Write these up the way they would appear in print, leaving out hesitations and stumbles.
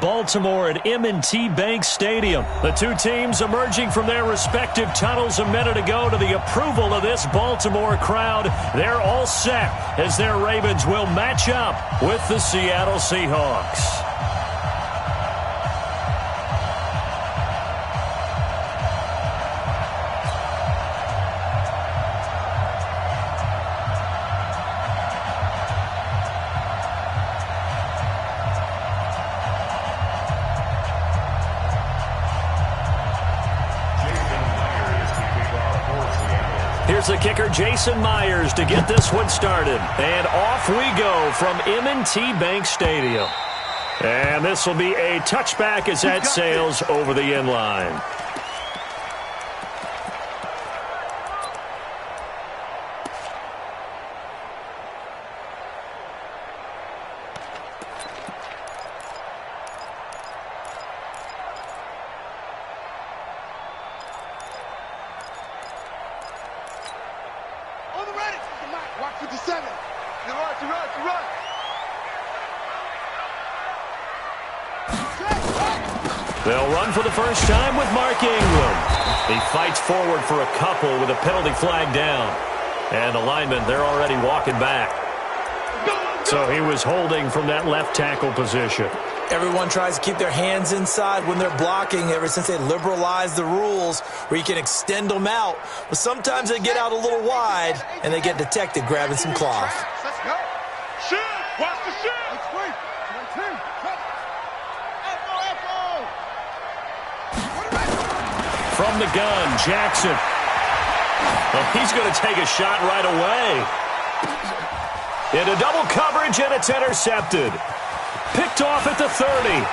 Baltimore at M&T Bank Stadium. The two teams emerging from their respective tunnels a minute ago to the approval of this Baltimore crowd. They're all set as their Ravens will match up with the Seattle Seahawks. Here's the kicker, Jason Myers, to get this one started. And off we go from M&T Bank Stadium. And this will be a touchback as that sails over the end line. They'll run for the first time with Mark Ingram. He fights forward for a couple with a penalty flag down. And the linemen, they're already walking back. So he was holding from that left tackle position. Everyone tries to keep their hands inside when they're blocking ever since they liberalized the rules where you can extend them out. But sometimes they get out a little wide and they get detected grabbing some cloth. Let's go. Shoot! Watch the shoot! From the gun, Jackson. Well, he's going to take a shot right away. Into double coverage, and it's intercepted. Picked off at the 30.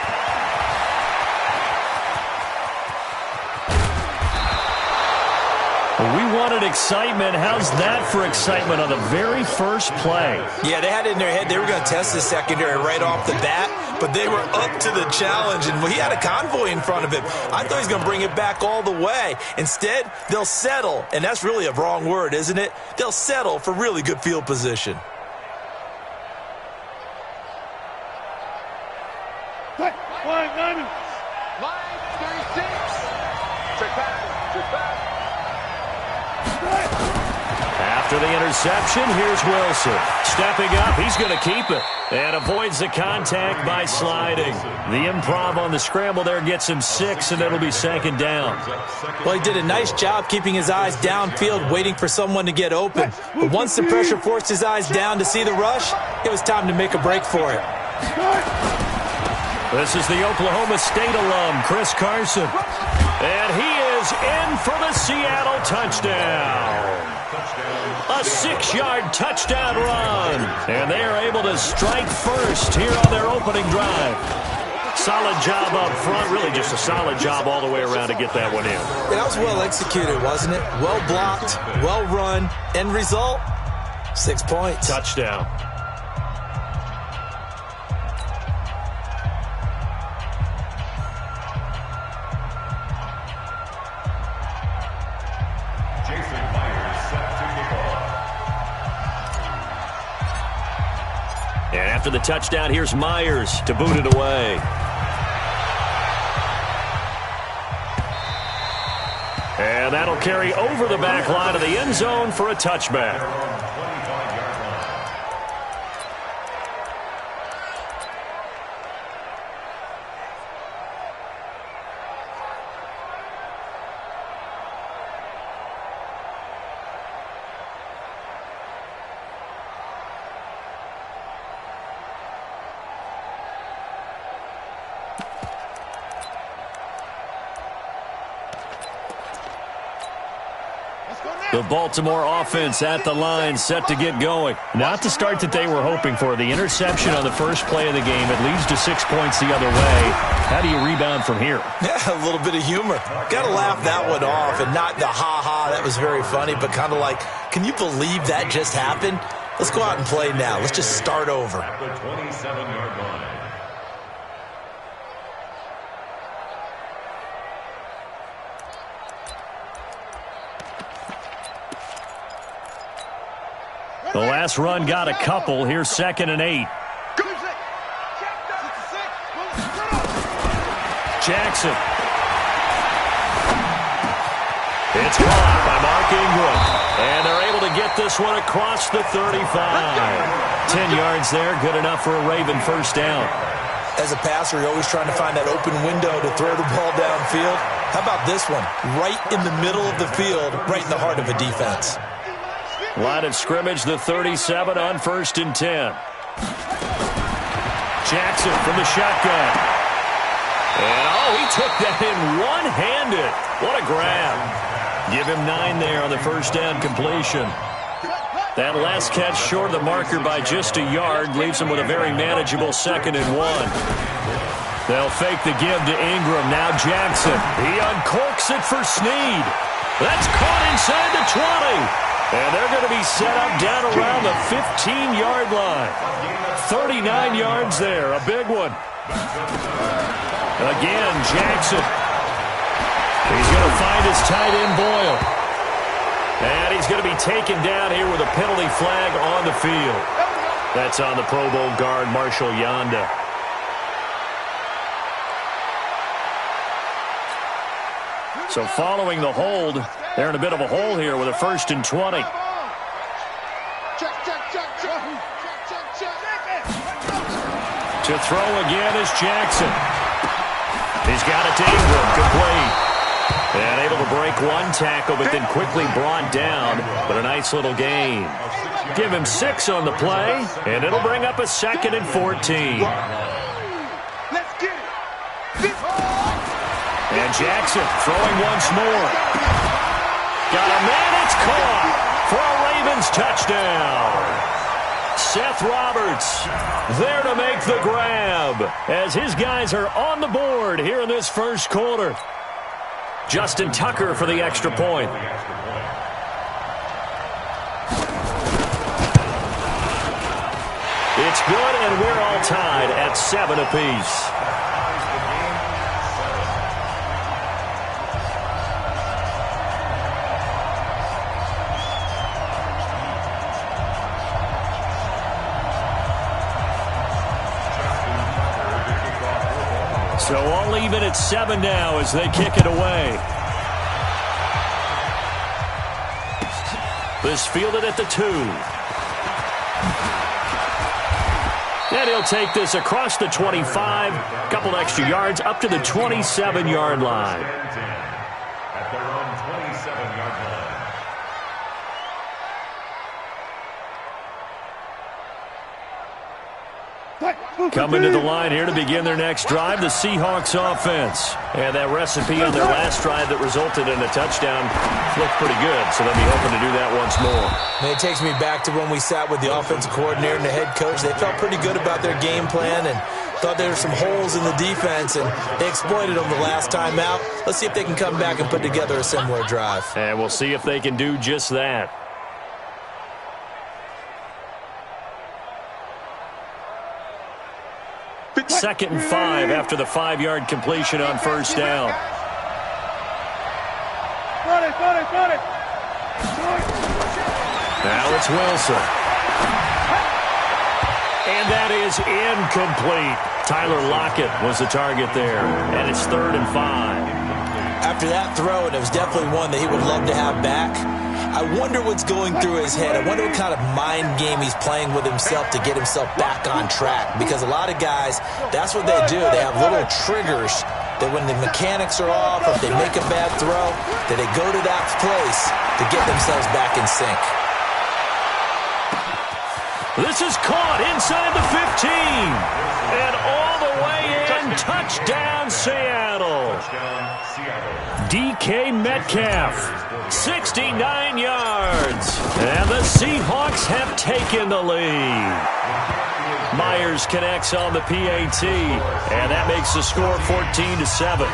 We wanted excitement. How's that for excitement on the very first play? Yeah, they had it in their head they were going to test the secondary right off the bat, but they were up to the challenge, and he had a convoy in front of him. I thought he was going to bring it back all the way. Instead, they'll settle, and that's really a wrong word, isn't it? They'll settle for really good field position. Line 36. Check back. After the interception, here's Wilson. Stepping up, he's going to keep it. And avoids the contact by sliding. The improv on the scramble there gets him 6, and it'll be second down. Well, he did a nice job keeping his eyes downfield, waiting for someone to get open. But once the pressure forced his eyes down to see the rush, it was time to make a break for it. This is the Oklahoma State alum, Chris Carson. And he is in for the Seattle touchdown. A 6-yard touchdown run. And they are able to strike first here on their opening drive. Solid job up front. Really just a solid job all the way around to get that one in. That was well executed, wasn't it? Well blocked, well run. End result, 6 points. Touchdown. And after the touchdown, here's Myers to boot it away. And that'll carry over the back line of the end zone for a touchback. The Baltimore offense at the line, set to get going. Not the start that they were hoping for. The interception on the first play of the game. It leads to 6 points the other way. How do you rebound from here? Yeah, a little bit of humor. Got to laugh that one off, and not the ha-ha, that was very funny, but kind of like, can you believe that just happened? Let's go out and play now. Let's just start over. At the 27-yard line. The last run got a couple. Here's 2nd and 8. Jackson. It's caught by Mark Ingram. And they're able to get this one across the 35. 10 yards there, good enough for a Raven first down. As a passer, you're always trying to find that open window to throw the ball downfield. How about this one? Right in the middle of the field, right in the heart of a defense. Line of scrimmage, the 37 on 1st and 10. Jackson from the shotgun. And, he took that in one-handed. What a grab. Give him 9 there on the first down completion. That last catch short of the marker by just a yard leaves him with a very manageable 2nd and 1. They'll fake the give to Ingram. Now Jackson. He uncorks it for Snead. That's caught inside the 20. And they're going to be set up down around the 15-yard line. 39 yards there, a big one. Again, Jackson. He's going to find his tight end, Boyle. And he's going to be taken down here with a penalty flag on the field. That's on the Pro Bowl guard, Marshall Yanda. So following the hold, they're in a bit of a hole here with a 1st and 20. To throw again is Jackson. He's got it to Ingram, complete. And able to break one tackle, but then quickly brought down. But a nice little gain. Give him 6 on the play, and it'll bring up a 2nd and 14. Let's get it. And Jackson throwing once more. Got a man, it's caught for a Ravens touchdown. Seth Roberts there to make the grab as his guys are on the board here in this first quarter. Justin Tucker for the extra point. It's good, and we're all tied at 7 apiece. So all even at 7 now as they kick it away. This fielded at the 2. And he'll take this across the 25. Couple extra yards up to the 27-yard line. At their own 27-yard line. Coming to the line here to begin their next drive, the Seahawks offense. And that recipe on their last drive that resulted in a touchdown looked pretty good, so they'll be hoping to do that once more. And it takes me back to when we sat with the offensive coordinator and the head coach. They felt pretty good about their game plan and thought there were some holes in the defense, and they exploited them the last time out. Let's see if they can come back and put together a similar drive. And we'll see if they can do just that. Second and 5 after the 5-yard completion on first down. Now it's Wilson. And that is incomplete. Tyler Lockett was the target there. And it's 3rd and 5. After that throw, and it was definitely one that he would love to have back, I wonder what's going through his head. I wonder what kind of mind game he's playing with himself to get himself back on track. Because a lot of guys, that's what they do. They have little triggers that when the mechanics are off, or if they make a bad throw, that they go to that place to get themselves back in sync. This is caught inside the 15. And all the way in, touchdown Seattle. DK Metcalf, 69 yards. And the Seahawks have taken the lead. Myers connects on the PAT, and that makes the score 14-7.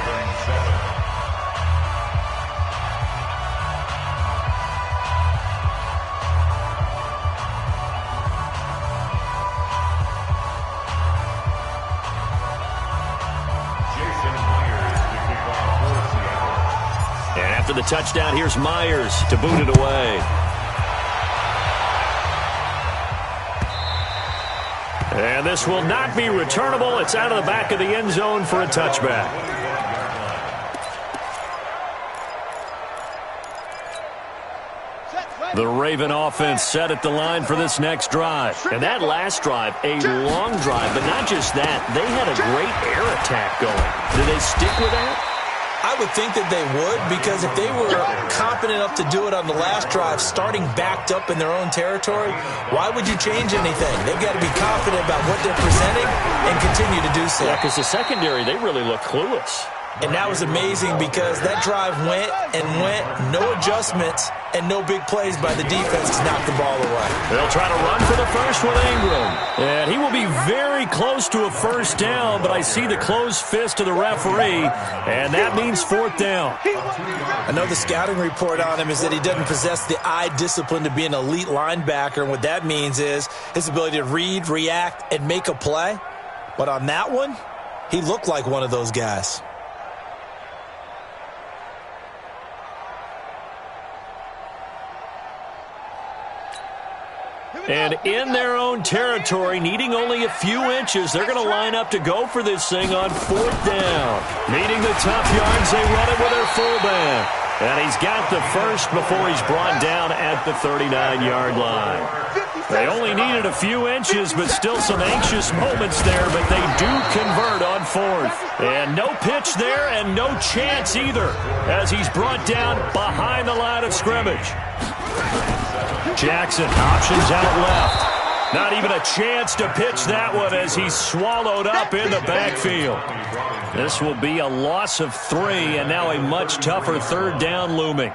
After the touchdown, here's Myers to boot it away. And this will not be returnable. It's out of the back of the end zone for a touchback. The Raven offense set at the line for this next drive. And that last drive, a long drive, but not just that. They had a great air attack going. Do they stick with that? I would think that they would, because if they were confident enough to do it on the last drive, starting backed up in their own territory, why would you change anything? They've got to be confident about what they're presenting and continue to do so. Yeah, because the secondary, they really look clueless. And that was amazing because that drive went and went, no adjustments, and no big plays by the defense to knock the ball away. They'll try to run for the first with Ingram. And he will be very close to a first down, but I see the closed fist of the referee, and that means fourth down. I know the scouting report on him is that he doesn't possess the eye discipline to be an elite linebacker, and what that means is his ability to read, react, and make a play. But on that one, he looked like one of those guys. And in their own territory, needing only a few inches, they're going to line up to go for this thing on fourth down. Needing the tough yards, they run it with their fullback. And he's got the first before he's brought down at the 39-yard line. They only needed a few inches, but still some anxious moments there, but they do convert on fourth. And no pitch there and no chance either as he's brought down behind the line of scrimmage. Jackson, options out left. Not even a chance to pitch that one as he's swallowed up in the backfield. This will be a loss of 3, and now a much tougher third down looming.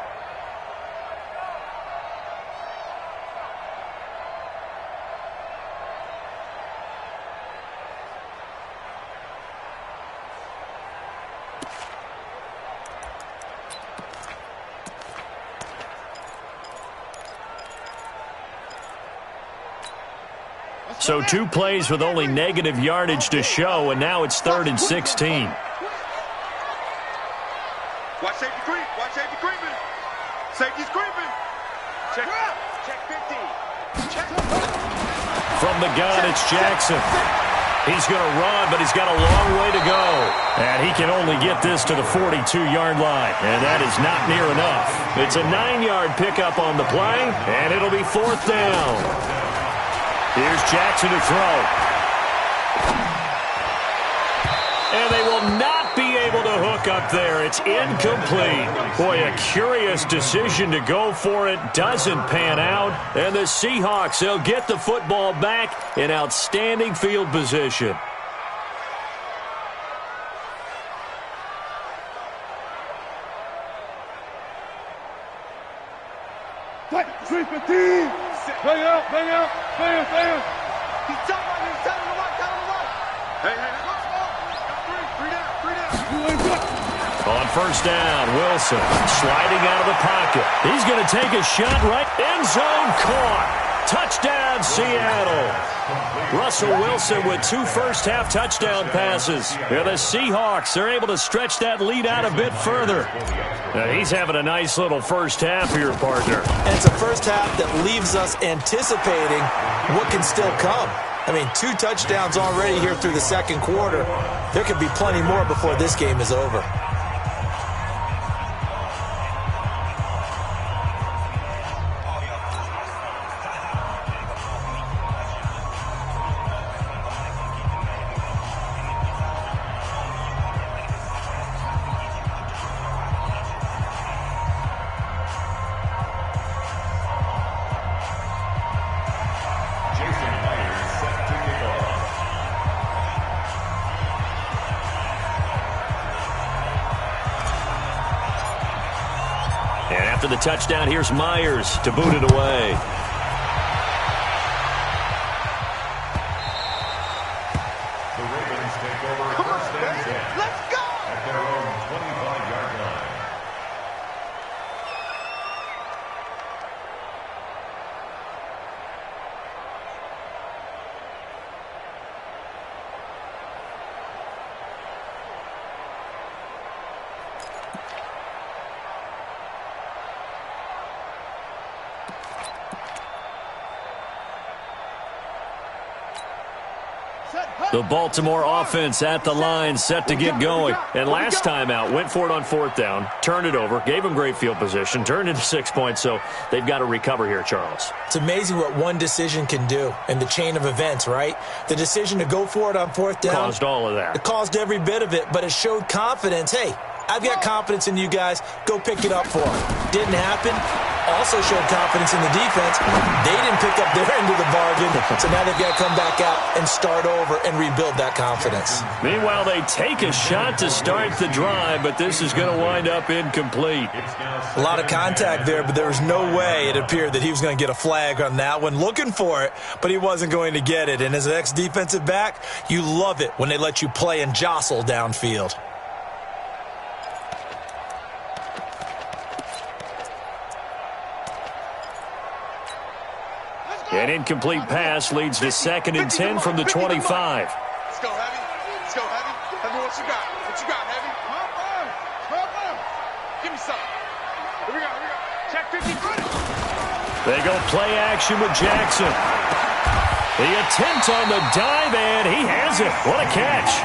So 2 plays with only negative yardage to show, and now it's 3rd and 16. Watch safety creep. Watch safety creeping. Safety's creeping. Check. Check 15. Check. From the gun, it's Jackson. He's going to run, but he's got a long way to go. And he can only get this to the 42-yard line. And that is not near enough. It's a 9-yard pickup on the play, and it'll be 4th down. Here's Jackson to throw. And they will not be able to hook up there. It's incomplete. Boy, a curious decision to go for it. Doesn't pan out. And the Seahawks, they'll get the football back in outstanding field position. Bang out, bang out, bang, bang. He's telling him what. Hey, let's go. On first down, Wilson sliding out of the pocket. He's going to take a shot right. End zone caught. Touchdown, Seattle. Russell Wilson with 2 first-half touchdown passes. And the Seahawks, they're able to stretch that lead out a bit further. He's having a nice little first half here, partner. And it's a first half that leaves us anticipating what can still come. I mean, 2 touchdowns already here through the second quarter. There could be plenty more before this game is over. And after the touchdown, here's Myers to boot it away. The Ravens take over first and 10. Let's go. At their own 25-yard line. The Baltimore offense at the line, set to get going. And last time out, went for it on 4th down, turned it over, gave them great field position, turned into 6 points, so they've got to recover here, Charles. It's amazing what one decision can do in the chain of events, right? The decision to go for it on 4th down. Caused all of that. It caused every bit of it, but it showed confidence. Hey, I've got confidence in you guys. Go pick it up for them. Didn't happen. Also showed confidence in the defense. They didn't pick up their end of the bargain, so now they've got to come back out and start over and rebuild that confidence. Meanwhile, they take a shot to start the drive, but this is going to wind up incomplete. A lot of contact there, but there was no way it appeared that he was going to get a flag on that one. Looking for it, but he wasn't going to get it. And as an ex-defensive back, you love it when they let you play and jostle downfield. An incomplete pass leads to 2nd and 10 from the 25. Let's go, Heavy. Let's go, Heavy. Heavy, what you got? What you got, Heavy? Give me something. Here we go. Check 50. They go play action with Jackson. The attempt on the dive, and he has it. What a catch.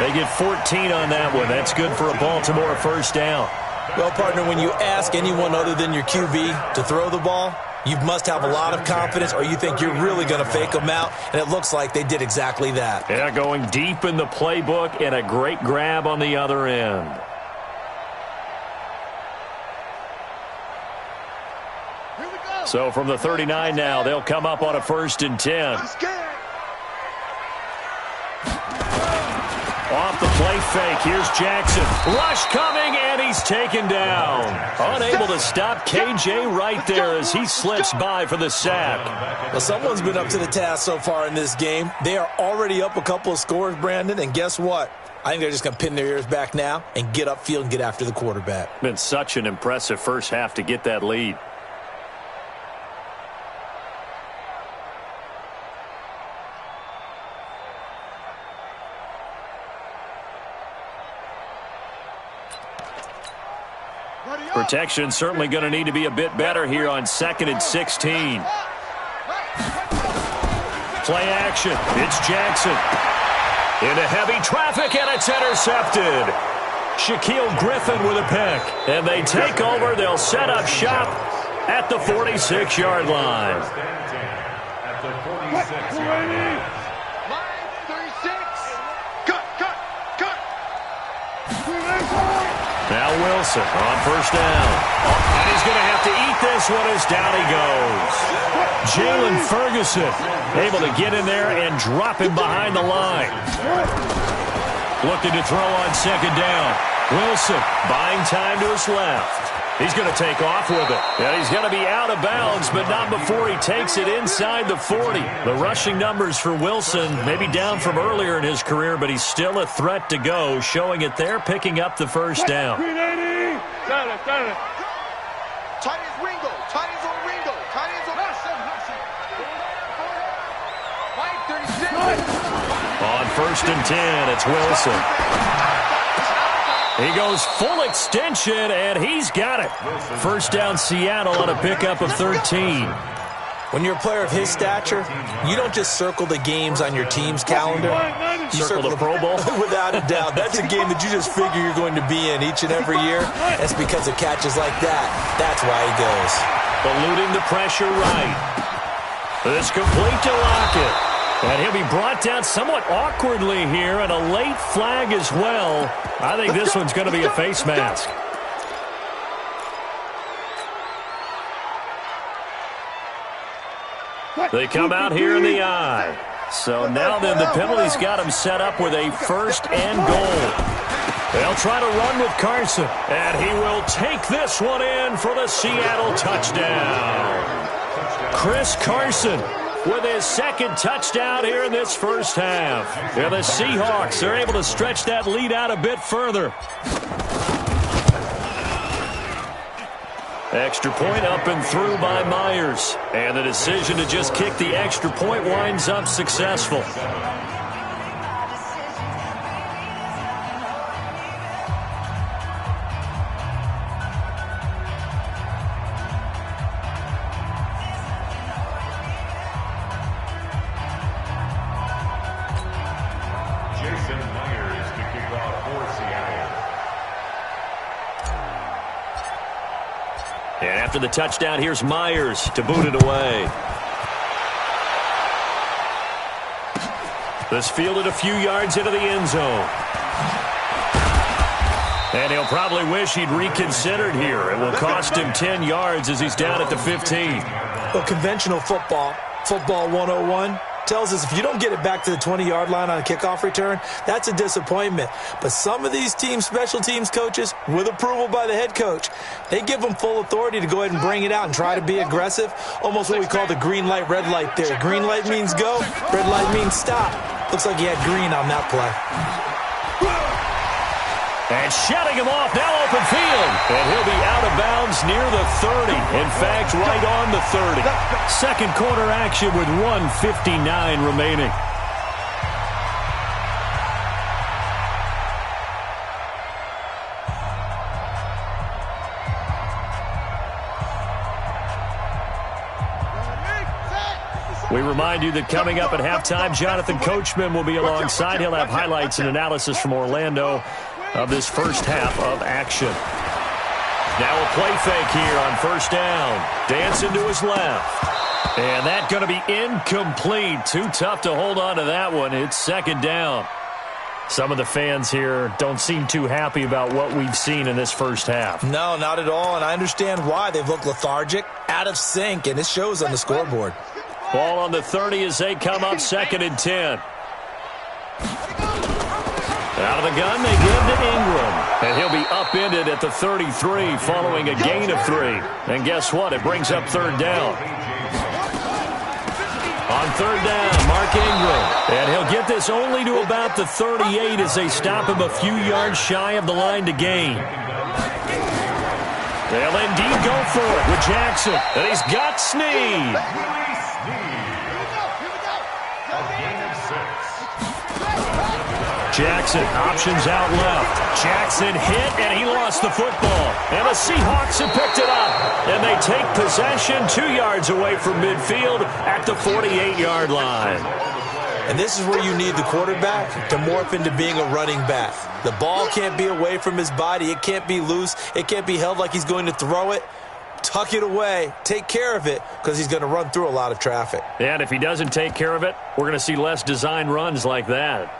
They get 14 on that one. That's good for a Baltimore 1st down. Well, partner, when you ask anyone other than your QB to throw the ball, you must have a lot of confidence, or you think you're really going to fake them out, and it looks like they did exactly that. Yeah, going deep in the playbook and a great grab on the other end. So from the 39 now, they'll come up on a 1st and 10. Off the play fake, here's Jackson. Rush coming, and he's taken down. Unable to stop KJ right there as he slips by for the sack. Well, someone's been up to the task so far in this game. They are already up a couple of scores, Brandon, and guess what? I think they're just going to pin their ears back now and get upfield and get after the quarterback. Been such an impressive first half to get that lead. Protection certainly going to need to be a bit better here on 2nd and 16. Play action. It's Jackson. Into heavy traffic, and it's intercepted. Shaquille Griffin with a pick. And they take over. They'll set up shop at the 46-yard line. At the 46-yard line. Now Wilson on 1st down. And he's going to have to eat this one as down he goes. Jalen Ferguson able to get in there and drop him behind the line. Looking to throw on 2nd down. Wilson buying time to his left. He's going to take off with it. And he's going to be out of bounds, but not before he takes it inside the 40. The rushing numbers for Wilson maybe down from earlier in his career, but he's still a threat to go, showing it there, picking up the 1st down. Tight ends Ringo. Tight ends on Ringo. Tight ends on Mike 36. On 1st and 10, it's Wilson. He goes full extension, and he's got it. 1st down Seattle on a pickup of 13. When you're a player of his stature, you don't just circle the games on your team's calendar. You Circle the Pro Bowl? Without a doubt. That's a game that you just figure you're going to be in each and every year. That's because of catches like that. That's why he goes. Eluding the pressure right. It's complete to Lockett. And he'll be brought down somewhat awkwardly here, and a late flag as well. I think this one's going to be a face mask. They come out here in the eye. So now then the penalty's got him set up with a 1st and goal. They'll try to run with Carson, and he will take this one in for the Seattle touchdown. Chris Carson with his 2nd touchdown here in this first half. And the Seahawks are able to stretch that lead out a bit further. Extra point up and through by Myers. And the decision to just kick the extra point winds up successful. And after the touchdown, here's Myers to boot it away. This fielded a few yards into the end zone. And he'll probably wish he'd reconsidered here. It will cost him 10 yards as he's down at the 15. Well, conventional football 101, tells us if you don't get it back to the 20-yard line on a kickoff return, that's a disappointment. But some of these team special teams coaches, with approval by the head coach, they give them full authority to go ahead and bring it out and try to be aggressive, almost what we call the green light, red light theory. Green light means go, red light means stop. Looks like he had green on that play. And shutting him off, now open field. And he'll be out of bounds near the 30. In fact, right on the 30. Second quarter action with 1:59 remaining. We remind you that coming up at halftime, Jonathan Coachman will be alongside. He'll have highlights and analysis from Orlando of this first half of action. Now a play fake here on first down. Dancing to his left. And that's going to be incomplete. Too tough to hold on to that one. It's second down. Some of the fans here don't seem too happy about what we've seen in this first half. No, not at all, and I understand why. They've looked lethargic, out of sync, and it shows on the scoreboard. Ball on the 30 as they come up 2nd and 10. Out of the gun, they give to Ingram. And he'll be upended at the 33 following a gain of 3. And guess what? It brings up third down. On third down, Mark Ingram. And he'll get this only to about the 38 as they stop him a few yards shy of the line to gain. They'll indeed go for it with Jackson. And he's got Snead. Jackson, options out left. Jackson hit, and he lost the football. And the Seahawks have picked it up. And they take possession 2 yards away from midfield at the 48-yard line. And this is where you need the quarterback to morph into being a running back. The ball can't be away from his body. It can't be loose. It can't be held like he's going to throw it. Tuck it away. Take care of it because he's going to run through a lot of traffic. And if he doesn't take care of it, we're going to see less design runs like that.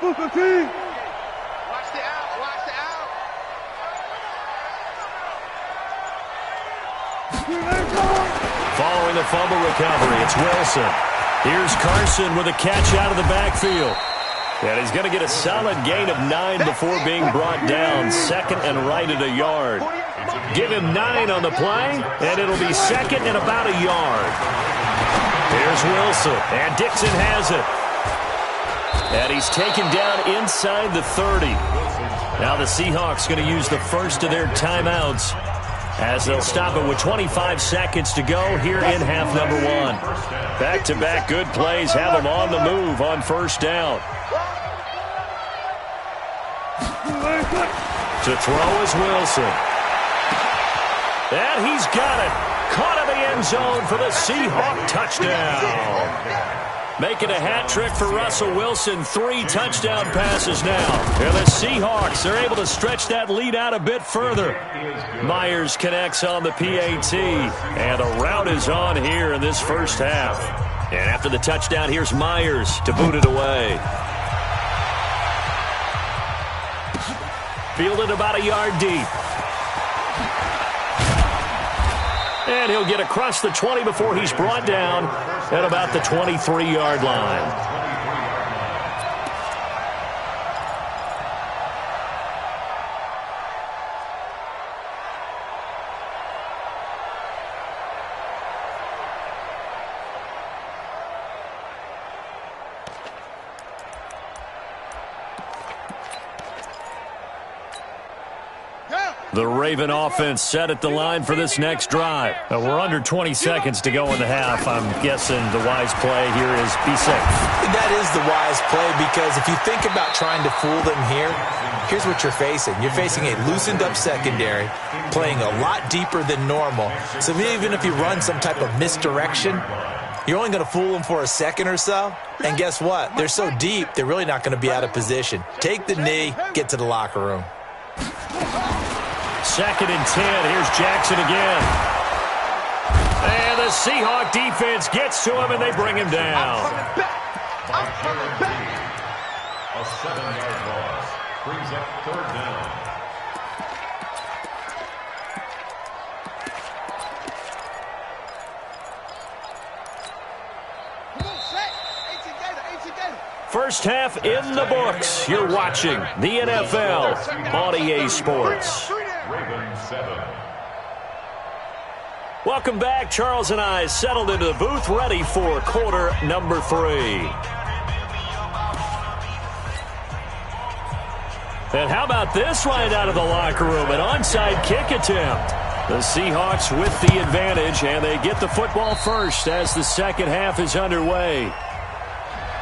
Watch the out, watch the out. Following the fumble recovery, it's Wilson. Here's Carson with a catch out of the backfield. And he's going to get a solid gain of 9 before being brought down. 2nd and right at a yard. Give him 9 on the play, and it'll be 2nd and about a yard. Here's Wilson, and Dixon has it. And he's taken down inside the 30. Now the Seahawks going to use the first of their timeouts as they'll stop it with 25 seconds to go here in half number 1. Back-to-back good plays have them on the move on first down. To throw is Wilson. And he's got it. Caught in the end zone for the Seahawk touchdown. Making a hat trick for Russell Wilson. 3 touchdown passes now. And the Seahawks are able to stretch that lead out a bit further. Myers connects on the PAT. And the route is on here in this first half. And after the touchdown, here's Myers to boot it away. Fielded about a yard deep. And he'll get across the 20 before he's brought down at about the 23-yard line. The Raven offense set at the line for this next drive. We're under 20 seconds to go in the half. I'm guessing the wise play here is be safe. That is the wise play because if you think about trying to fool them here, here's what you're facing. You're facing a loosened up secondary, playing a lot deeper than normal. So even if you run some type of misdirection, You're only going to fool them for a second or so. And guess what? They're so deep, they're really not going to be out of position. Take the knee, get to the locker room. 2nd and 10. Here's Jackson again. And the Seahawk defense gets to him, and they bring him down. A 7-yard loss brings up 3rd down. First half in the books. You're watching the NFL on EA Sports. Ravens 7. Welcome back. Charles and I settled into the booth, ready for quarter number 3. And how about this right out of the locker room? An onside kick attempt. The Seahawks with the advantage, and they get the football first as the second half is underway.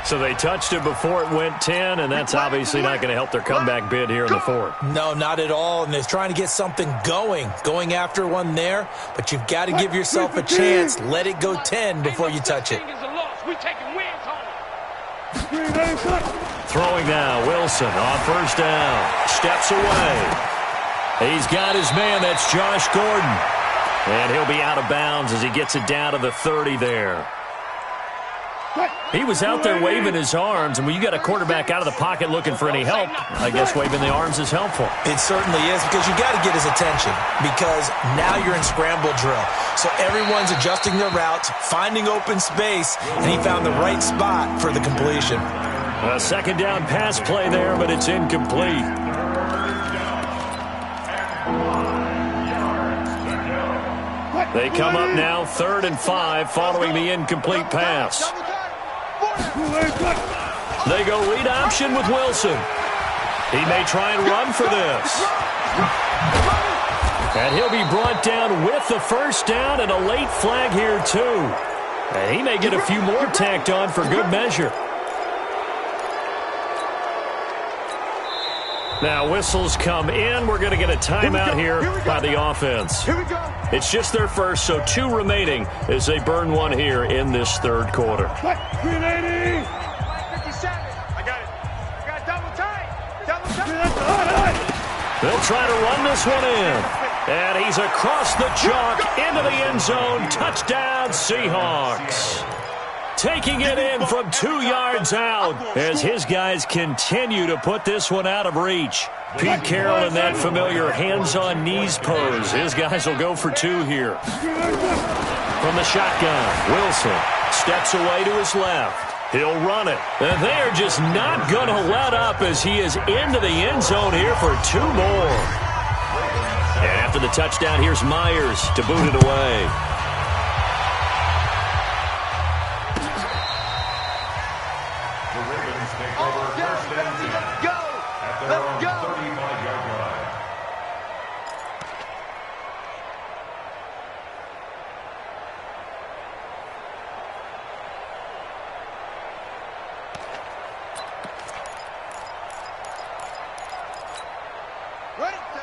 So they touched it before it went 10, and that's obviously not going to help their comeback bid here in the 4th. No, not at all, and they're trying to get something going after one there, but you've got to give yourself a chance. Let it go 10 before you touch it. Throwing now, Wilson on 1st down. Steps away. He's got his man, that's Josh Gordon. And he'll be out of bounds as he gets it down to the 30 there. He was out there waving his arms, and when you got a quarterback out of the pocket looking for any help, I guess waving the arms is helpful. It certainly is, because you got to get his attention, because now you're in scramble drill. So everyone's adjusting their routes, finding open space, and he found the right spot for the completion. A 2nd down pass play there, but it's incomplete. They come up now 3rd and 5 following the incomplete pass. They go read option with Wilson. He may try and run for this. And he'll be brought down with the 1st down and a late flag here too. And he may get a few more tacked on for good measure. Now whistles come in. We're going to get a timeout here by the offense. It's just their first, so 2 remaining as they burn one here in this 3rd quarter. 57. I got it. Double tight. They'll try to run this one in. And he's across the chalk into the end zone. Touchdown, Seahawks. Taking it in from 2 yards out as his guys continue to put this one out of reach. Pete Carroll in that familiar hands-on knees pose. His guys will go for 2 here. From the shotgun, Wilson steps away to his left. He'll run it. And they are just not going to let up as he is into the end zone here for 2 more. And after the touchdown, here's Myers to boot it away.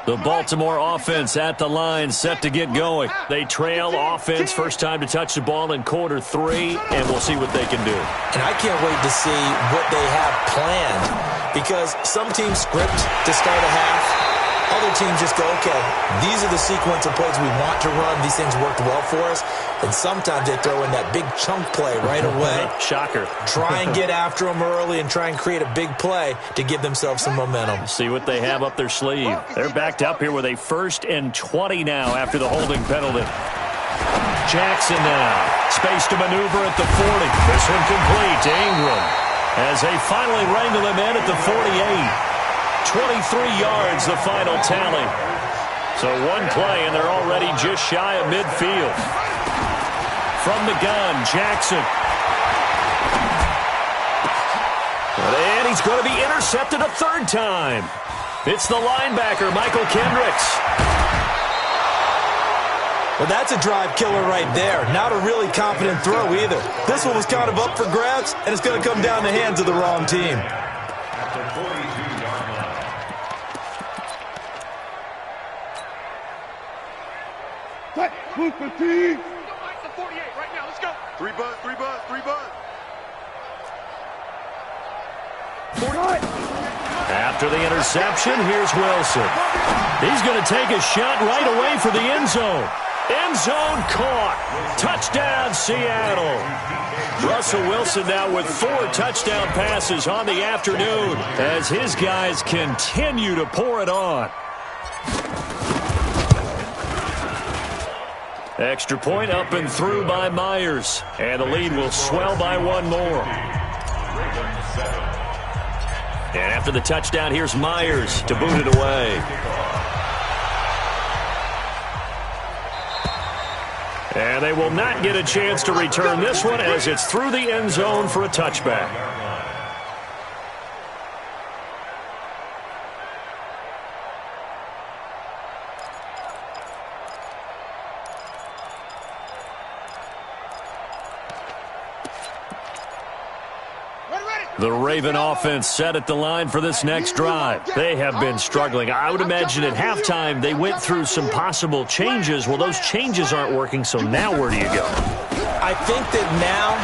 The Baltimore offense at the line, set to get going. They trail offense, first time to touch the ball in quarter 3, and we'll see what they can do. And I can't wait to see what they have planned, because some teams script to start a half. Other teams just go, okay, these are the sequence of plays we want to run. These things worked well for us. And sometimes they throw in that big chunk play right away. Shocker. Try and get after them early and try and create a big play to give themselves some momentum. See what they have up their sleeve. They're backed up here with a 1st and 20 now after the holding penalty. Jackson now. Space to maneuver at the 40. This one complete to Ingram as they finally wrangle him in at the 48. 23 yards, the final tally. So 1 play, and they're already just shy of midfield. From the gun, Jackson. And he's going to be intercepted a 3rd time. It's the linebacker, Michael Kendricks. Well, that's a drive killer right there. Not a really confident throw either. This one was kind of up for grabs, and it's going to come down the hands of the wrong team. At the 42-yard line. Move for 3. The 48 right now. Let's go. 3 buzz. After the interception, here's Wilson. He's going to take a shot right away for the end zone. End zone caught. Touchdown, Seattle. Russell Wilson now with 4 touchdown passes on the afternoon as his guys continue to pour it on. Extra point up and through by Myers. And the lead will swell by 1 more. And after the touchdown, here's Myers to boot it away. And they will not get a chance to return this one as it's through the end zone for a touchback. The Raven offense set at the line for this next drive. They have been struggling. I would imagine at halftime they went through some possible changes. Well, those changes aren't working, so now where do you go? I think that now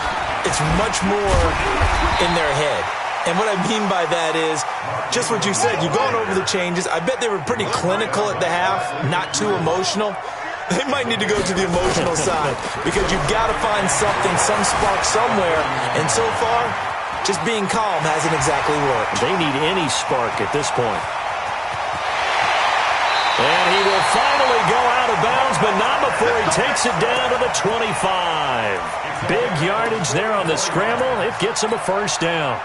it's much more in their head. And what I mean by that is just what you said. You've gone over the changes. I bet they were pretty clinical at the half, not too emotional. They might need to go to the emotional side because you've got to find something, some spark somewhere. And so far, just being calm hasn't exactly worked. They need any spark at this point. And he will finally go out of bounds, but not before he takes it down to the 25. Big yardage there on the scramble. It gets him a first down.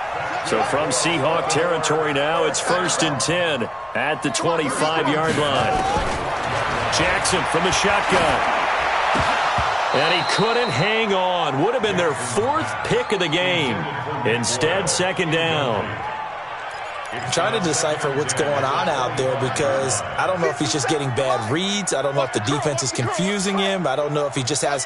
So from Seahawk territory now, it's 1st and 10 at the 25-yard line. Jackson from the shotgun. And he couldn't hang on. Would have been their 4th pick of the game. Instead, 2nd down. I'm trying to decipher what's going on out there because I don't know if he's just getting bad reads. I don't know if the defense is confusing him. I don't know if he just has,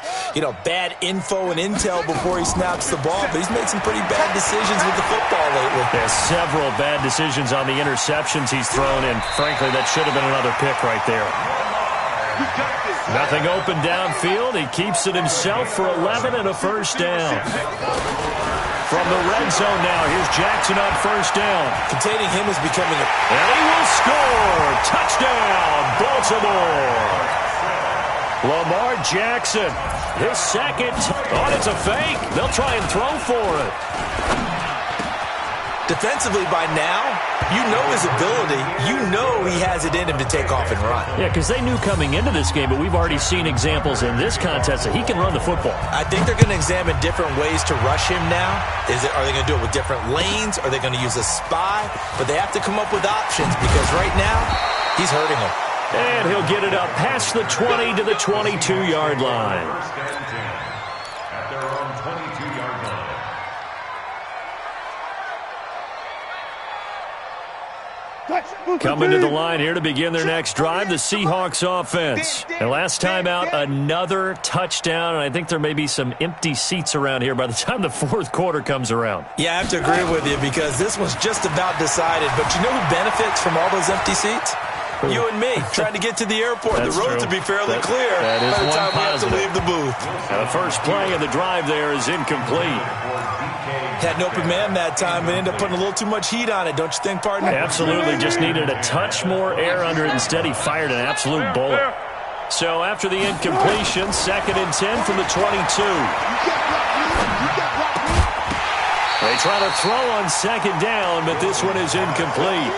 bad info and intel before he snaps the ball. But he's made some pretty bad decisions with the football lately. There's several bad decisions on the interceptions he's thrown, and frankly, that should have been another pick right there. Nothing open downfield. He keeps it himself for 11 and a first down. From the red zone now, here's Jackson on first down. Containing him is becoming a... And he will score! Touchdown, Baltimore! Lamar Jackson, his second. Oh, it's a fake. They'll try and throw for it. Defensively by now, you know his ability. You know he has it in him to take off and run. Yeah, because they knew coming into this game, but we've already seen examples in this contest that he can run the football. I think they're going to examine different ways to rush him now. Are they going to do it with different lanes? Are they going to use a spy? But they have to come up with options because right now, he's hurting them. And he'll get it up past the 20 to the 22-yard line. At their own 22-yard line. Coming to the line here to begin their next drive, the Seahawks offense. And last time out, another touchdown, and I think there may be some empty seats around here by the time the 4th quarter comes around. Yeah, I have to agree with you because this one's just about decided. But you know who benefits from all those empty seats? You and me, trying to get to the airport. That's the road true. to be fairly clear that is by the time we positive. have to leave the booth. Now the first play of the drive there is incomplete. Had an open man that time, but ended up putting a little too much heat on it, don't you think, partner? Absolutely, just needed a touch more air under it. Instead, he fired an absolute bullet. So after the incompletion, 2nd and 10 from the 22. They try to throw on 2nd down, but this one is incomplete.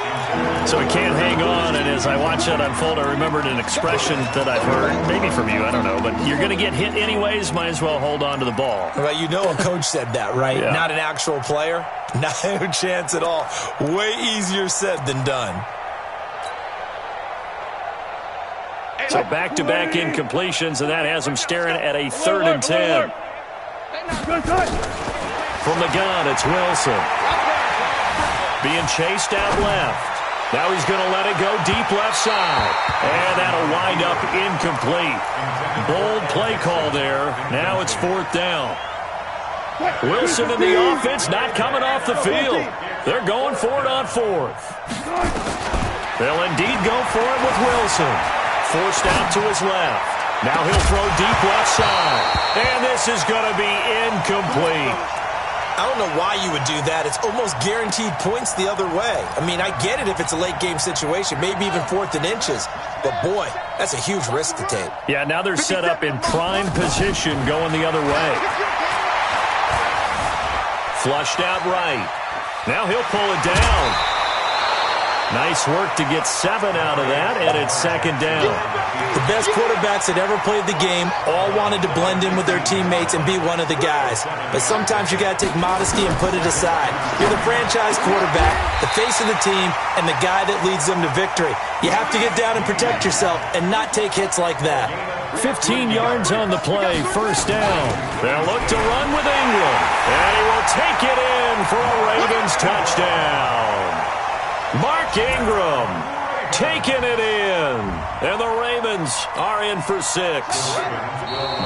So he can't hang on, and as I watch that unfold, I remembered an expression that I've heard, maybe from you, I don't know, but you're going to get hit anyways, might as well hold on to the ball. Well, you know a coach said that, right? Yeah. Not an actual player. Not a chance at all. Way easier said than done. So back-to-back incompletions, and that has him staring at a 3rd and 10. From the gun, it's Wilson. Being chased out left. Now he's going to let it go deep left side. And that'll wind up incomplete. Bold play call there. Now it's 4th down. Wilson and the offense not coming off the field. They're going for it on 4th. They'll indeed go for it with Wilson. Forced out to his left. Now he'll throw deep left side. And this is going to be incomplete. I don't know why you would do that. It's almost guaranteed points the other way. I mean, I get it if it's a late-game situation, maybe even 4th and inches. But, boy, that's a huge risk to take. Yeah, now they're set up in prime position going the other way. Flushed out right. Now he'll pull it down. Nice work to get 7 out of that, and it's 2nd down. The best quarterbacks that ever played the game all wanted to blend in with their teammates and be one of the guys. But sometimes you got to take modesty and put it aside. You're the franchise quarterback, the face of the team, and the guy that leads them to victory. You have to get down and protect yourself and not take hits like that. 15 yards on the play, 1st down. They'll look to run with Ingram, and he will take it in for a Ravens touchdown. Mark Ingram taking it in, and the Ravens are in for 6.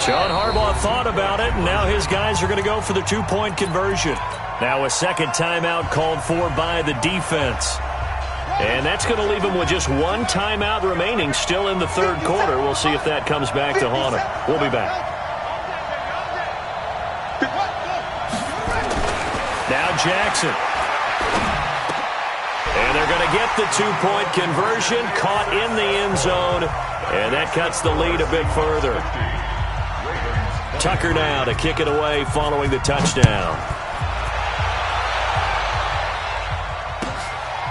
John Harbaugh thought about it, and now his guys are going to go for the 2-point conversion. Now a second timeout called for by the defense. And that's going to leave him with just 1 timeout remaining still in the 3rd quarter. We'll see if that comes back to haunt him. We'll be back. Now Jackson. And they're going to get the 2-point conversion, caught in the end zone, and that cuts the lead a bit further. Tucker now to kick it away following the touchdown.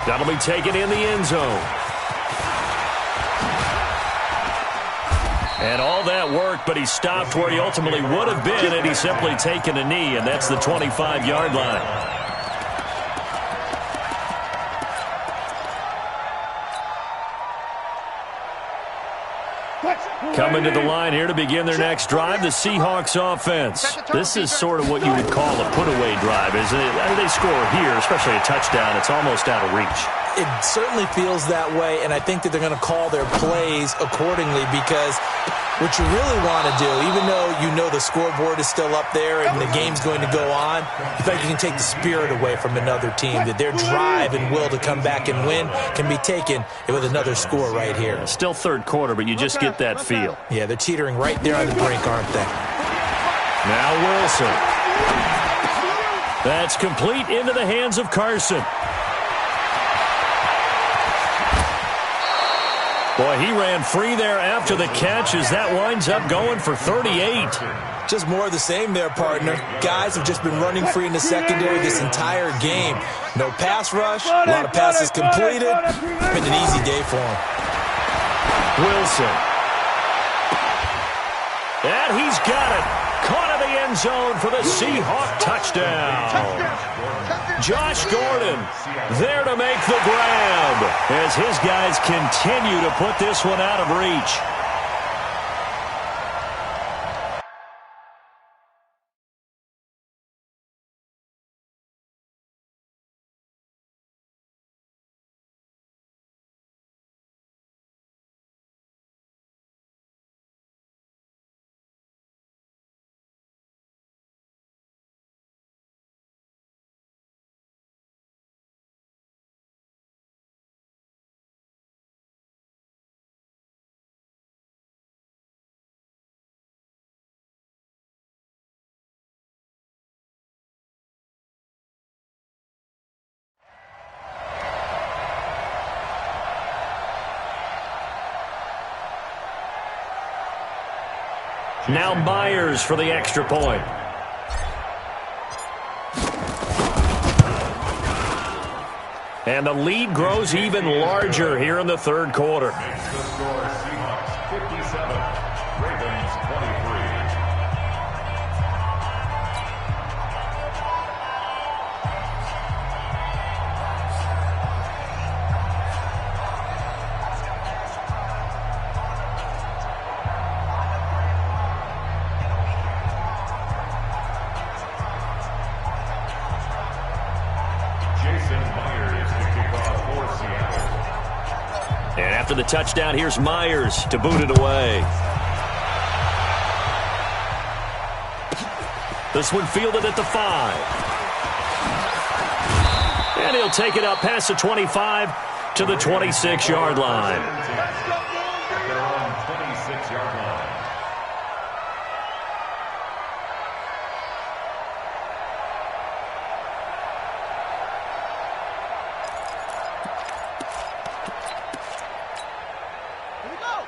That'll be taken in the end zone. And all that work, but he stopped where he ultimately would have been had he simply taken a knee, and that's the 25-yard line. Coming to the line here to begin their next drive, the Seahawks offense. This is sort of what you would call a put-away drive, isn't it? They score here, especially a touchdown. It's almost out of reach. It certainly feels that way, and I think that they're going to call their plays accordingly because what you really want to do, even though you know the scoreboard is still up there and the game's going to go on, you feel like you can take the spirit away from another team, that their drive and will to come back and win can be taken with another score right here. Still 3rd quarter, but you just get that feel. Yeah, they're teetering right there on the brink, aren't they? Now Wilson. That's complete into the hands of Carson. Boy, he ran free there after the catch as that winds up going for 38. Just more of the same there, partner. Guys have just been running free in the secondary this entire game. No pass rush, a lot of passes completed. It's been an easy day for him. Wilson. And he's got it. Caught in the end zone for the Seahawk touchdown. Josh Gordon there to make the grab as his guys continue to put this one out of reach. Now Myers for the extra point. And the lead grows even larger here in the 3rd quarter. Seahawks 57, Ravens 23. And after the touchdown, here's Myers to boot it away. This one fielded at the 5. And he'll take it up past the 25 to the 26-yard line. They're on 26-yard line.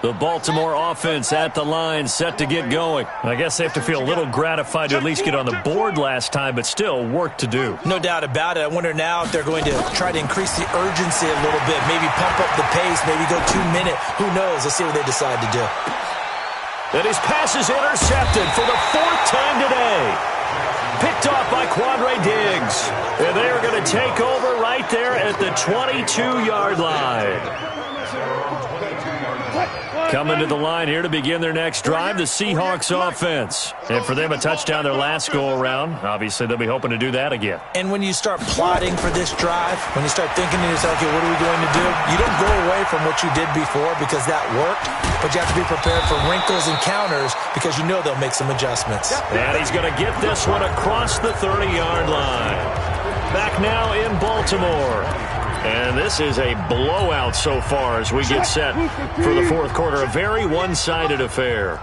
The Baltimore offense at the line, set to get going. I guess they have to feel a little gratified to at least get on the board last time, but still work to do. No doubt about it. I wonder now if they're going to try to increase the urgency a little bit, maybe pump up the pace, maybe go 2 minute. Who knows? Let's see what they decide to do. And his pass is intercepted for the 4th time today. Picked off by Quandre Diggs. And they are going to take over right there at the 22-yard line. Coming to the line here to begin their next drive, the Seahawks offense. And for them, a touchdown their last go-around. Obviously, they'll be hoping to do that again. And when you start plotting for this drive, when you start thinking to yourself, okay, what are we going to do? You don't go away from what you did before because that worked, but you have to be prepared for wrinkles and counters because you know they'll make some adjustments. And he's going to get this one across the 30-yard line. Back now in Baltimore. And this is a blowout so far as we get set for the fourth quarter. A very one-sided affair.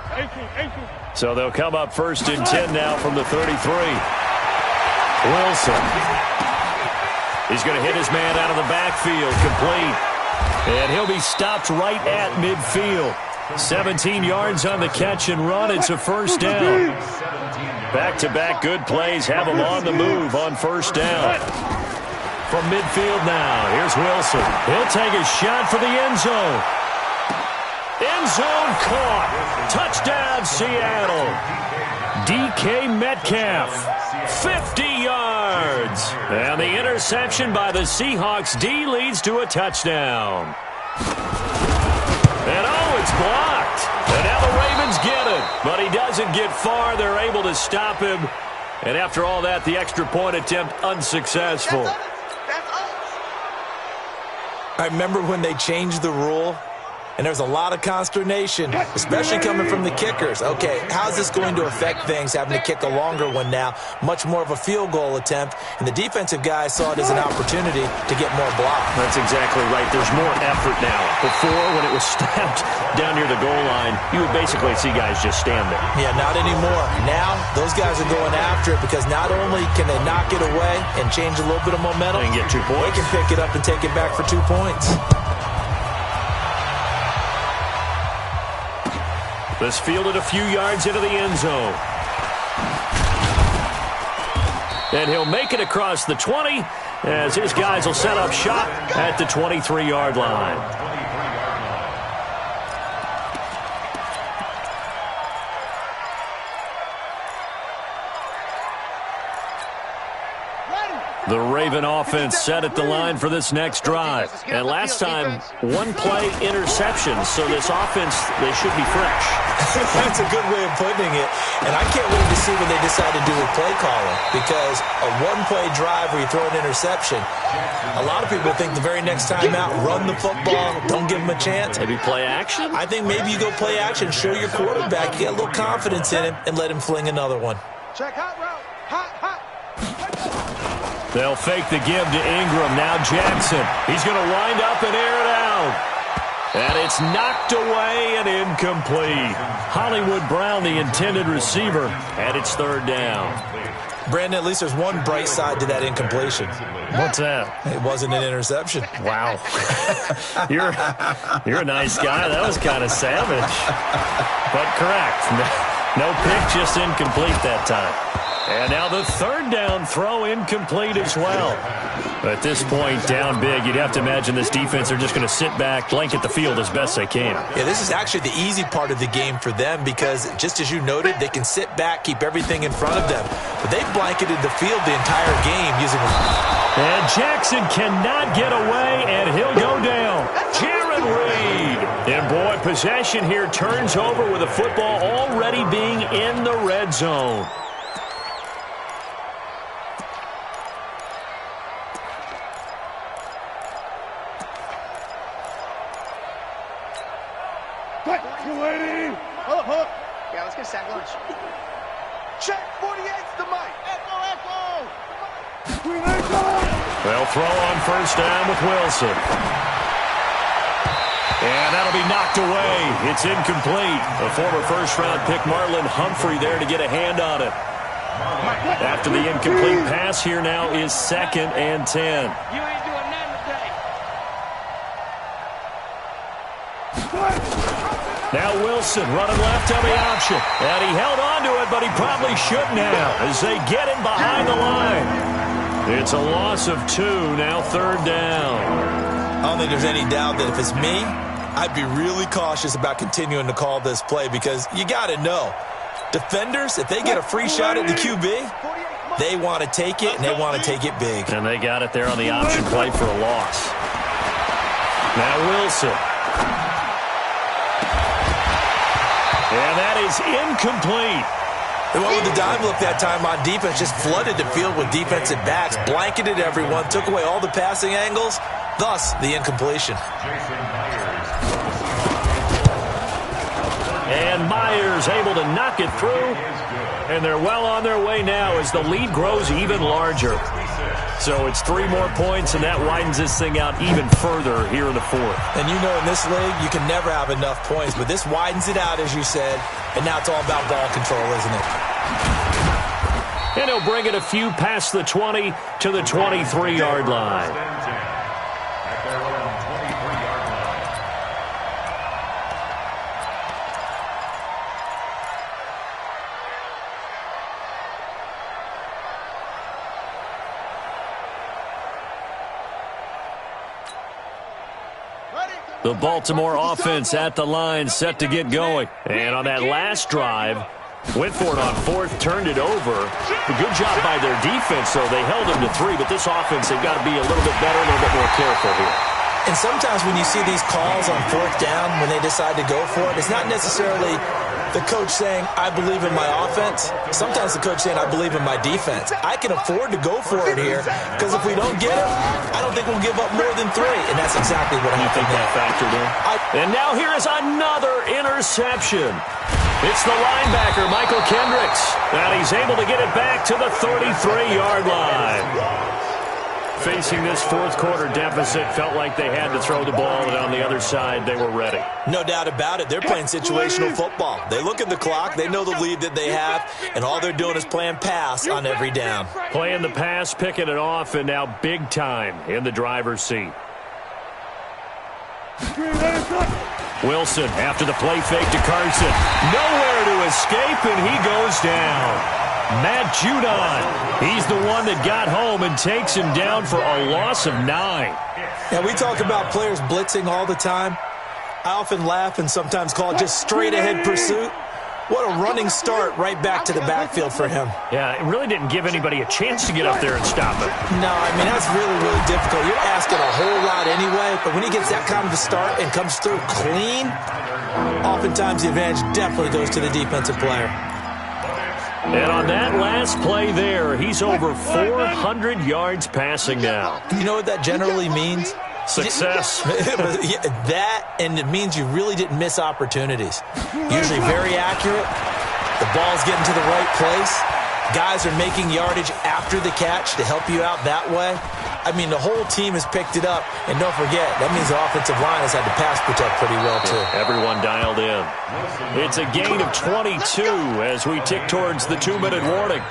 So they'll come up 1st and 10 now from the 33. Wilson. He's going to hit his man out of the backfield, complete. And he'll be stopped right at midfield. 17 yards on the catch and run. It's a 1st down. Back-to-back good plays have him on the move on 1st down. From midfield now, here's Wilson. He'll take a shot for the end zone. End zone caught. Touchdown, Seattle. DK Metcalf, 50 yards. And the interception by the Seahawks D leads to a touchdown. And it's blocked. And now the Ravens get it. But he doesn't get far. They're able to stop him. And after all that, the extra point attempt unsuccessful. I remember when they changed the rule, and there was a lot of consternation, especially coming from the kickers. Okay, how's this going to affect things, having to kick a longer one now, much more of a field goal attempt, and the defensive guys saw it as an opportunity to get more block. That's exactly right. There's more effort now. Before, when it was snapped down near the goal line, you would basically see guys just stand there. Yeah, not anymore. Now, those guys are going after it because not only can they knock it away and change a little bit of momentum, and get 2 points. They can pick it up and take it back for 2 points. This fielded a few yards into the end zone. And he'll make it across the 20 as his guys will set up shop at the 23-yard line. The Raven offense set at the line for this next drive. And last time, 1-play interception. So this offense, they should be fresh. That's a good way of putting it. And I can't wait to see what they decide to do with play calling. Because a 1-play drive where you throw an interception, a lot of people think the very next time out, run the football, don't give them a chance. Maybe play action? I think maybe you go play action, show your quarterback, you get a little confidence in him, and let him fling another one. Check hot route. Hot. They'll fake the give to Ingram. Now Jackson. He's going to wind up and air it out. And it's knocked away and incomplete. Hollywood Brown, the intended receiver, and it's 3rd down. Brandon, at least there's one bright side to that incompletion. What's that? It wasn't an interception. Wow. You're a nice guy. That was kind of savage. But correct. No pick, just incomplete that time. And now the 3rd down throw incomplete as well. At this point, down big, you'd have to imagine this defense are just going to sit back, blanket the field as best they can. Yeah, this is actually the easy part of the game for them because, just as you noted, they can sit back, keep everything in front of them. But they've blanketed the field the entire game using... And Jackson cannot get away, and he'll go down. Jaron Reed. And boy, possession here turns over with the football already being in the red zone. Yeah, let's get a sack lunch. Check 48's the mic. Echo. They'll throw on 1st down with Wilson. And that'll be knocked away. It's incomplete. A former 1st-round pick, Marlon Humphrey, there to get a hand on it. After the incomplete pass, here now is 2nd and 10. You ain't doing nothing today. Now Wilson running left on the option. And he held on to it, but he probably shouldn't have as they get him behind the line. It's a loss of 2, now 3rd down. I don't think there's any doubt that if it's me, I'd be really cautious about continuing to call this play because you got to know, defenders, if they get a free shot at the QB, they want to take it, and they want to take it big. And they got it there on the option play for a loss. Now Wilson. And that is incomplete. They went with the dive look that time on defense, just flooded the field with defensive backs, blanketed everyone, took away all the passing angles, thus the incompletion. And Myers able to knock it through, and they're well on their way now as the lead grows even larger. So it's 3 more points, and that widens this thing out even further here in the 4th. And you know in this league, you can never have enough points, but this widens it out, as you said, and now it's all about ball control, isn't it? And he'll bring it a few past the 20 to the 23-yard line. The Baltimore offense at the line, set to get going. And on that last drive, went for it on 4th, turned it over. A good job by their defense, though. They held them to 3, but this offense, they've got to be a little bit better, a little bit more careful here. And sometimes when you see these calls on 4th down, when they decide to go for it, it's not necessarily the coach saying, I believe in my offense. Sometimes the coach saying, I believe in my defense. I can afford to go for it here because if we don't get it, I don't think we'll give up more than 3. And that's exactly what I think that factored in. And now here is another interception. It's the linebacker, Michael Kendricks, and he's able to get it back to the 33-yard line. Facing this 4th quarter deficit, felt like they had to throw the ball, and on the other side, they were ready. No doubt about it. They're playing situational football. They look at the clock, they know the lead that they have, and all they're doing is playing pass on every down. Playing the pass, picking it off, and now big time in the driver's seat. Wilson after the play fake to Carson. Nowhere to escape, and he goes down. Matt Judon, he's the one that got home and takes him down for a loss of 9. Now, we talk about players blitzing all the time. I often laugh and sometimes call it just straight-ahead pursuit. What a running start right back to the backfield for him. Yeah, it really didn't give anybody a chance to get up there and stop him. No, I mean, that's really, really difficult. You're asking a whole lot anyway, but when he gets that kind of a start and comes through clean, oftentimes the advantage definitely goes to the defensive player. And on that last play there, he's over 400 yards passing now. You know what that generally means? Success. That, and it means you really didn't miss opportunities. Usually very accurate. The ball's getting to the right place. Guys are making yardage after the catch to help you out that way. I mean, the whole team has picked it up. And don't forget, that means the offensive line has had to pass protect pretty well, too. Everyone dialed in. It's a gain of 22 as we tick towards the 2-minute warning.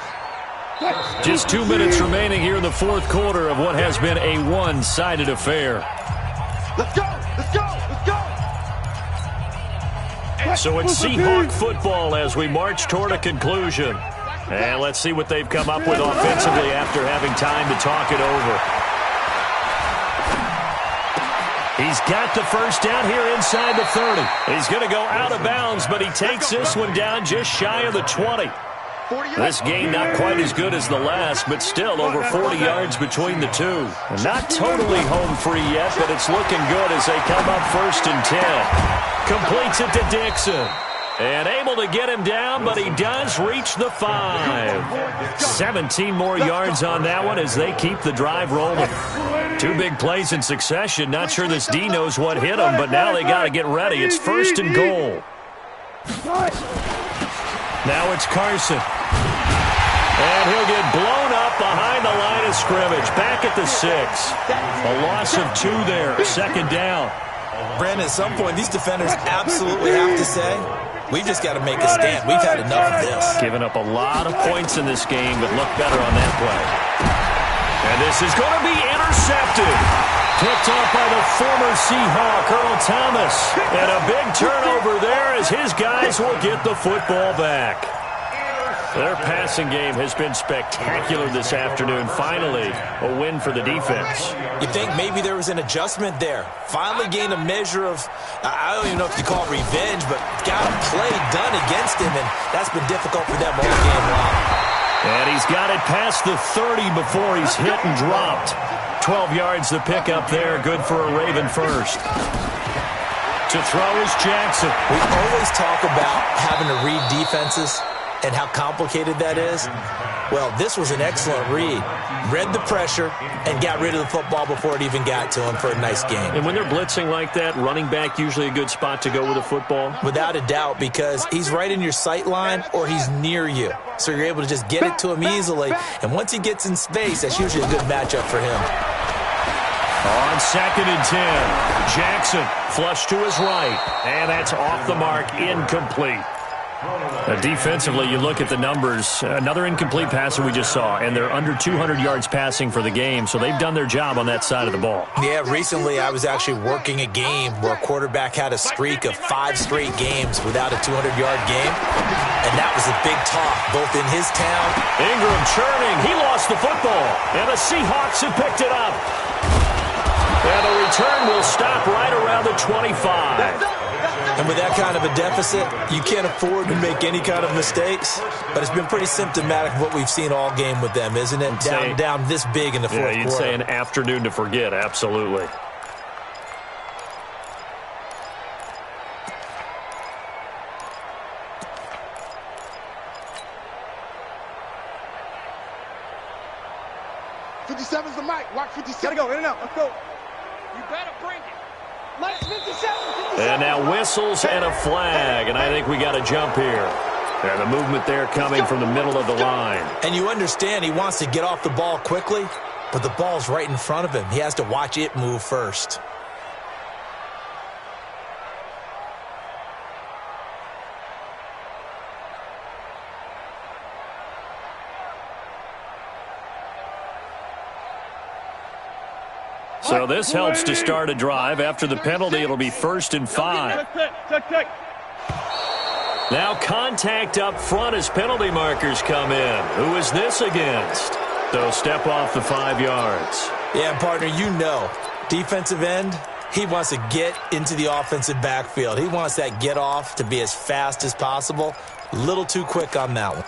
Just 2 minutes remaining here in the 4th quarter of what has been a one-sided affair. Let's go! Let's go! Let's go! So it's Seahawk football as we march toward a conclusion. And let's see what they've come up with offensively after having time to talk it over. He's got the first down here inside the 30. He's going to go out of bounds, but he takes this one down just shy of the 20. This game not quite as good as the last, but still over 40 yards between the two. Not totally home free yet, but it's looking good as they come up 1st and 10. Completes it to Dixon. And able to get him down, but he does reach the 5. 17 more yards on that one as they keep the drive rolling. 2 big plays in succession. Not sure this D knows what hit him, but now they got to get ready. It's 1st and goal. Now it's Carson. And he'll get blown up behind the line of scrimmage. Back at the 6. A loss of 2 there. 2nd down. Brandon, at some point, these defenders absolutely have to say, we've just got to make a stand. We've had enough of this. Giving up a lot of points in this game, but look better on that play. And this is going to be intercepted. Picked up by the former Seahawk, Earl Thomas. And a big turnover there as his guys will get the football back. Their passing game has been spectacular this afternoon. Finally, a win for the defense. You think maybe there was an adjustment there. Finally gained a measure of, I don't even know if you call it revenge, but got a play done against him, and that's been difficult for them all game long. And he's got it past the 30 before he's hit and dropped. 12 yards to pick up there. Good for a Raven first. To throw is Jackson. We always talk about having to read defenses and how complicated that is. Well, this was an excellent read. Read the pressure and got rid of the football before it even got to him for a nice game. And when they're blitzing like that, running back usually a good spot to go with a football? Without a doubt, because he's right in your sight line or he's near you. So you're able to just get it to him easily. And once he gets in space, that's usually a good matchup for him. On 2nd and 10, Jackson flush to his right. And that's off the mark, incomplete. Defensively, you look at the numbers. Another incomplete passer we just saw, and they're under 200 yards passing for the game, so they've done their job on that side of the ball. Yeah, recently I was actually working a game where a quarterback had a streak of 5 straight games without a 200-yard game, and that was a big talk, both in his town. Ingram churning. He lost the football, and the Seahawks have picked it up. And the return will stop right around the 25. And with that kind of a deficit, you can't afford to make any kind of mistakes. But it's been pretty symptomatic of what we've seen all game with them, isn't it? Down this big in the fourth quarter. Yeah, you'd say an afternoon to forget, absolutely. '57's the mic. Watch 57. Gotta go. In and out. Let's go. You better bring it. Let's 57. And now whistles and a flag, and I think we got a jump here. And the movement there coming from the middle of the line. And you understand he wants to get off the ball quickly, but the ball's right in front of him. He has to watch it move first. So this helps to start a drive. After the penalty, it'll be 1st and 5. Now contact up front as penalty markers come in. Who is this against? So step off the 5 yards. Yeah, partner, you know, defensive end, he wants to get into the offensive backfield. He wants that get off to be as fast as possible. A little too quick on that one.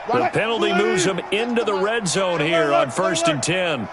The penalty moves him into the red zone here on 1st and 10.